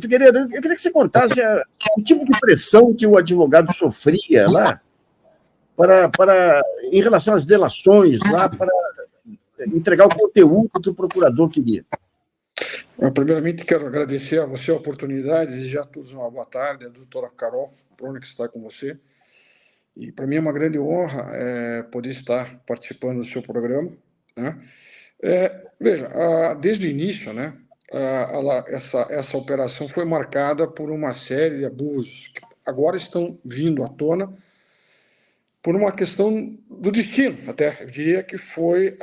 Figueiredo, eu queria que você contasse o tipo de pressão que o advogado sofria lá em relação às delações, lá para entregar o conteúdo que o procurador queria. Primeiramente, quero agradecer a você a oportunidade, desejar a todos uma boa tarde, a doutora Carol Prona, que está com você. E para mim é uma grande honra poder estar participando do seu programa, né? Veja, desde o início, né, essa operação foi marcada por uma série de abusos que agora estão vindo à tona por uma questão do destino, até. Eu diria que foi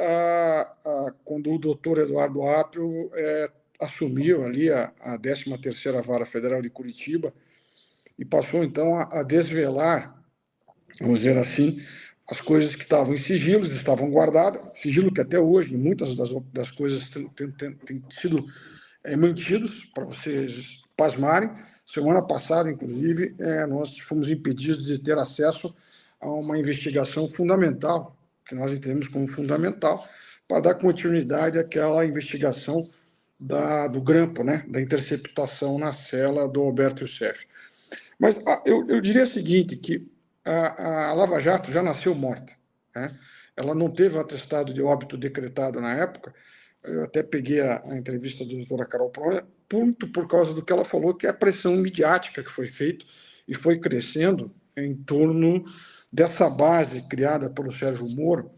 quando o doutor Eduardo Apio assumiu ali a 13ª Vara Federal de Curitiba e passou, então, a desvelar, vamos dizer assim, as coisas que estavam em sigilos, estavam guardadas, sigilo que até hoje, muitas das coisas têm sido mantidos, para vocês pasmarem. Semana passada, inclusive, nós fomos impedidos de ter acesso a uma investigação fundamental, que nós entendemos como fundamental, para dar continuidade àquela investigação do grampo, né, da interceptação na cela do Alberto Youssef. Mas eu diria o seguinte, que a Lava Jato já nasceu morta, né? Ela não teve o atestado de óbito decretado na época. Eu até peguei a entrevista da doutora Carol Prona, por causa do que ela falou, que é a pressão midiática que foi feita e foi crescendo em torno dessa base criada pelo Sérgio Moro,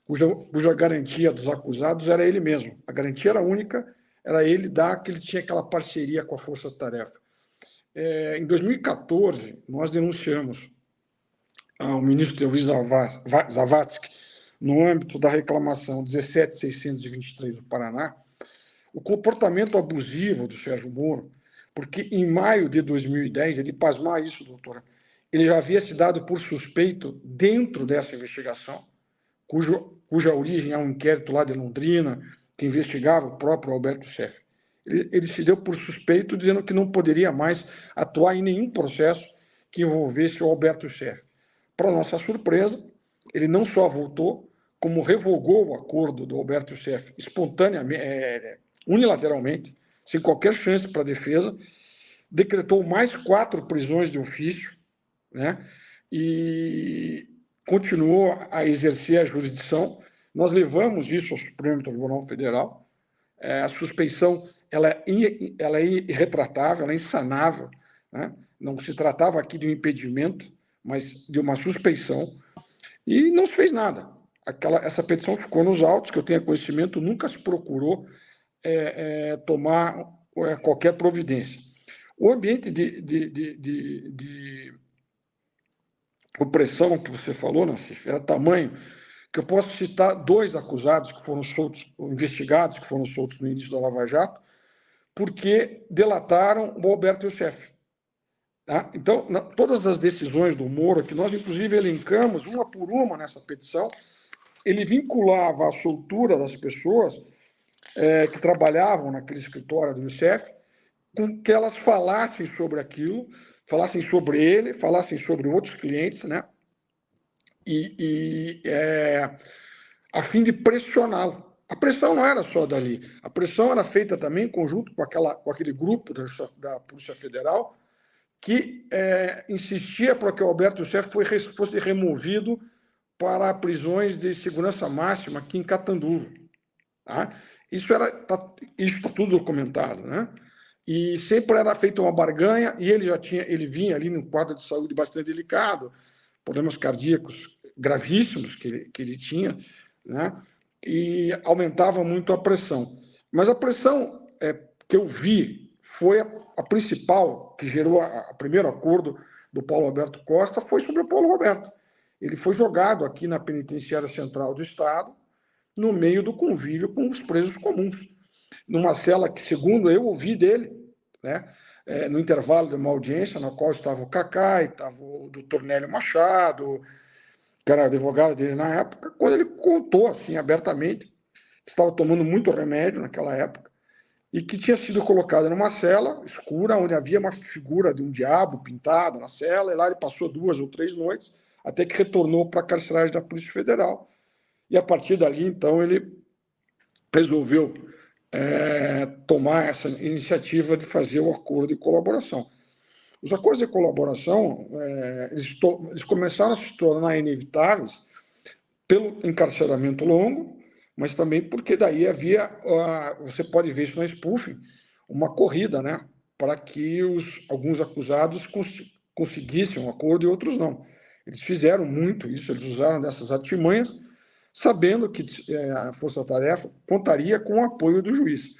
cuja garantia dos acusados era ele mesmo. A garantia era única, era ele dar que ele tinha aquela parceria com a Força Tarefa. Em 2014, nós denunciamos ao ministro Teori Zavascki, no âmbito da reclamação 17.623 do Paraná, o comportamento abusivo do Sérgio Moro, porque em maio de 2010, ele pasmar isso, doutora, ele já havia se dado por suspeito dentro dessa investigação, cuja origem é um inquérito lá de Londrina, que investigava o próprio Alberto Youssef. Ele se deu por suspeito, dizendo que não poderia mais atuar em nenhum processo que envolvesse o Alberto Youssef. Para nossa surpresa, ele não só voltou, como revogou o acordo do Alberto Youssef espontaneamente, unilateralmente, sem qualquer chance para a defesa, decretou mais 4 prisões de ofício, né? E continuou a exercer a jurisdição. Nós levamos isso ao Supremo Tribunal Federal. A suspeição ela é irretratável, ela é insanável, né? Não se tratava aqui de um impedimento, mas de uma suspeição, e não se fez nada. Essa petição ficou nos autos, que eu tenha conhecimento, nunca se procurou tomar qualquer providência. O ambiente de opressão que você falou, Nassif, era tamanho que eu posso citar 2 acusados que foram soltos, investigados, que foram soltos no início da Lava Jato, porque delataram o Alberto Youssef. Tá? Então, todas as decisões do Moro, que nós inclusive elencamos uma por uma nessa petição, ele vinculava a soltura das pessoas que trabalhavam naquele escritório do Youssef, com que elas falassem sobre aquilo, falassem sobre ele, falassem sobre outros clientes, né? A fim de pressioná-lo. A pressão não era só dali, a pressão era feita também em conjunto com aquele grupo da Polícia Federal, que insistia para que o Alberto Youssef fosse removido para prisões de segurança máxima aqui em Catanduva. Tá? Isso está tudo documentado, né? E sempre era feita uma barganha, e ele vinha ali num quadro de saúde bastante delicado, problemas cardíacos gravíssimos que ele tinha, né? E aumentava muito a pressão. Mas a pressão que eu vi foi a principal, que gerou o primeiro acordo do Paulo Roberto Costa, foi sobre o Paulo Roberto. Ele foi jogado aqui na Penitenciária Central do Estado, no meio do convívio com os presos comuns, numa cela que, segundo eu ouvi dele, né, no intervalo de uma audiência na qual estava o Cacá, estava o doutor Nélio Machado, que era advogado dele na época, quando ele contou assim abertamente que estava tomando muito remédio naquela época e que tinha sido colocado numa cela escura, onde havia uma figura de um diabo pintado na cela, e lá ele passou 2 ou 3 noites, até que retornou para a carceragem da Polícia Federal. E a partir dali, então, ele resolveu tomar essa iniciativa de fazer o acordo de colaboração. Os acordos de colaboração, eles começaram a se tornar inevitáveis pelo encarceramento longo, mas também porque daí havia, você pode ver isso na spoofing, uma corrida, né, para que alguns acusados conseguissem um acordo e outros não. Eles fizeram muito isso, eles usaram dessas artimanhas, sabendo que a força-tarefa contaria com o apoio do juiz.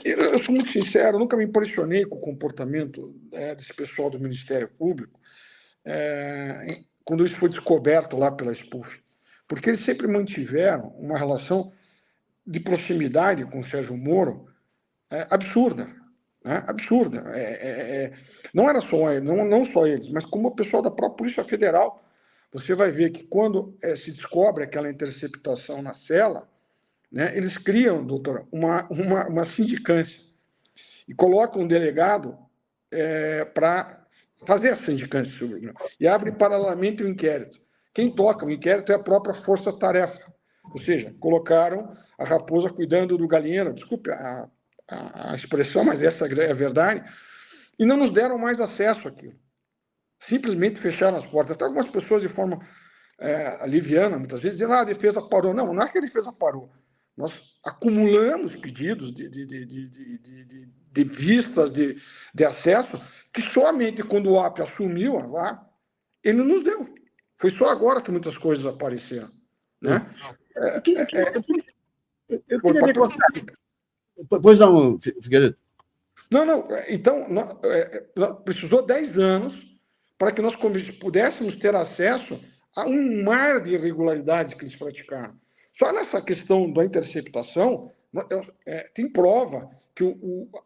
Eu sou muito sincero, nunca me impressionei com o comportamento desse pessoal do Ministério Público quando isso foi descoberto lá pela spoofing, porque eles sempre mantiveram uma relação de proximidade com o Sérgio Moro absurda. Né? Absurda. Não era só não só eles, mas como o pessoal da própria Polícia Federal. Você vai ver que quando se descobre aquela interceptação na cela, né, eles criam, doutor, uma sindicância e colocam um delegado para fazer a sindicância e abre paralelamente o inquérito. Quem toca o inquérito é a própria força-tarefa, ou seja, colocaram a raposa cuidando do galinheiro, desculpe a expressão, mas essa é a verdade, e não nos deram mais acesso àquilo. Simplesmente fecharam as portas. Até algumas pessoas, de forma liviana, muitas vezes, dizendo a defesa parou. Não é que a defesa parou. Nós acumulamos pedidos de vistas, de acesso, que somente quando o AP assumiu a VAR, ele nos deu. Foi só agora que muitas coisas apareceram. Né? Eu queria ver qual... Pois não, Figueiredo. Não. Então, precisou 10 anos para que nós pudéssemos ter acesso a um mar de irregularidades que eles praticaram. Só nessa questão da interceptação, tem prova que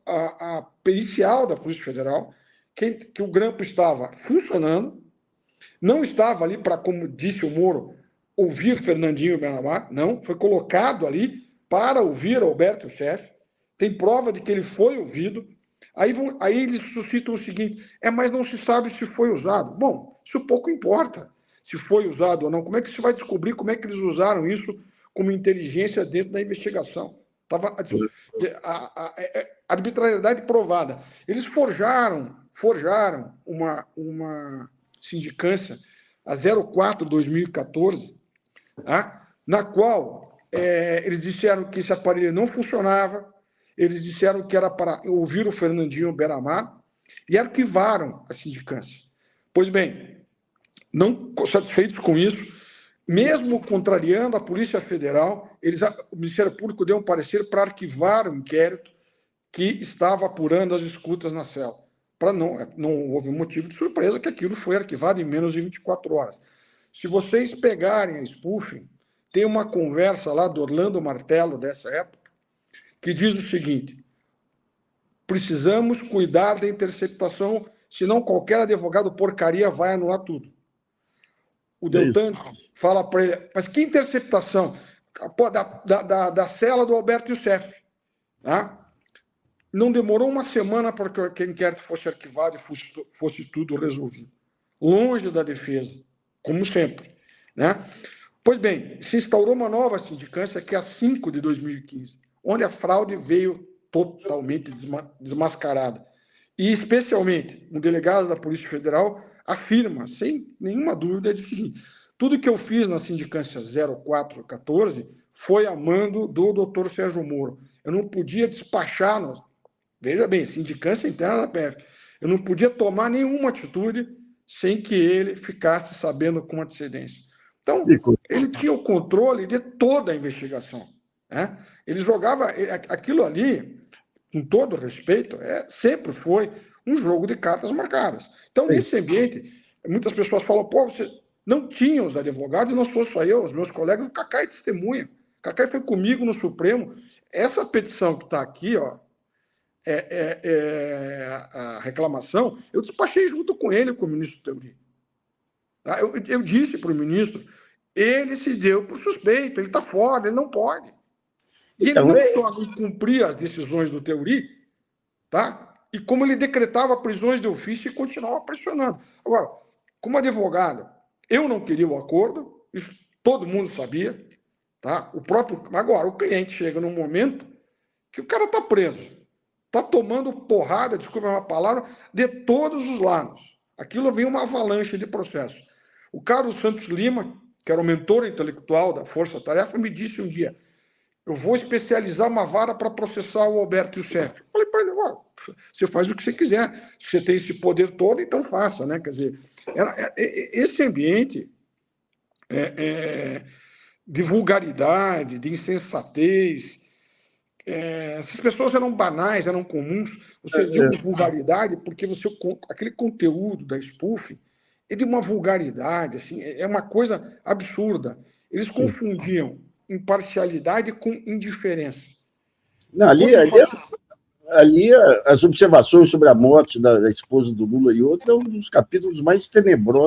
a pericial da Polícia Federal, que o grampo estava funcionando, não estava ali para, como disse o Moro, ouvir Fernandinho Bernabé, não, foi colocado ali para ouvir Alberto Chefe, tem prova de que ele foi ouvido. Aí eles suscitam o seguinte, mas não se sabe se foi usado. Bom, isso pouco importa, se foi usado ou não. Como é que se vai descobrir como é que eles usaram isso como inteligência dentro da investigação? Estava a arbitrariedade provada. Eles forjaram uma sindicância, a 04/2014, na qual eles disseram que esse aparelho não funcionava, eles disseram que era para ouvir o Fernandinho Beiramar e arquivaram a sindicância. Pois bem, não satisfeitos com isso, mesmo contrariando a Polícia Federal, o Ministério Público deu um parecer para arquivar o inquérito que estava apurando as escutas na cela. Não houve motivo de surpresa que aquilo foi arquivado em menos de 24 horas. Se vocês pegarem a spoofing, tem uma conversa lá do Orlando Martello dessa época, que diz o seguinte: precisamos cuidar da interceptação, senão qualquer advogado porcaria vai anular tudo. O Deltan fala para ele, mas que interceptação? Da cela do Alberto Youssef. Tá? Não demorou uma semana para que o inquérito fosse arquivado e fosse tudo resolvido. Longe da defesa, como sempre. Né? Pois bem, se instaurou uma nova sindicância, que é a 5/2015, onde a fraude veio totalmente desmascarada. E, especialmente, um delegado da Polícia Federal afirma, sem nenhuma dúvida, o seguinte: tudo que eu fiz na sindicância 04/14 foi a mando do doutor Sérgio Moro. Eu não podia despachar, veja bem, sindicância interna da PF, eu não podia tomar nenhuma atitude sem que ele ficasse sabendo com antecedência. Então, ele tinha o controle de toda a investigação. Né? Ele jogava aquilo ali, com todo respeito, sempre foi um jogo de cartas marcadas. Então, nesse ambiente, muitas pessoas falam, você não tinha os advogados, não sou só eu, os meus colegas, o Cacai é testemunha. O Cacai foi comigo no Supremo. Essa petição que está aqui, a reclamação, eu despachei junto com ele, com o ministro Teori. Tá? Eu disse para o ministro, ele se deu por suspeito, ele está fora, ele não pode. E ele não só não cumpria as decisões do Teori, tá? E como ele decretava prisões de ofício e continuava pressionando. Agora, como advogado, eu não queria o acordo, isso todo mundo sabia, tá? Agora, o cliente chega num momento que o cara está preso, está tomando porrada, desculpa uma palavra, de todos os lados. Aquilo vem uma avalanche de processos. O Carlos Santos Lima, que era o mentor intelectual da Força Tarefa, me disse um dia: eu vou especializar uma vara para processar o Alberto Youssef. Eu falei para ele: você faz o que você quiser, se você tem esse poder todo, então faça, né? Quer dizer, esse ambiente de vulgaridade, de insensatez, essas pessoas eram banais, eram comuns. Você diz vulgaridade porque aquele conteúdo da spoofing é de uma vulgaridade, assim, é uma coisa absurda. Eles confundiam imparcialidade com indiferença. Não, ali as observações sobre a morte da esposa do Lula e outra é um dos capítulos mais tenebrosos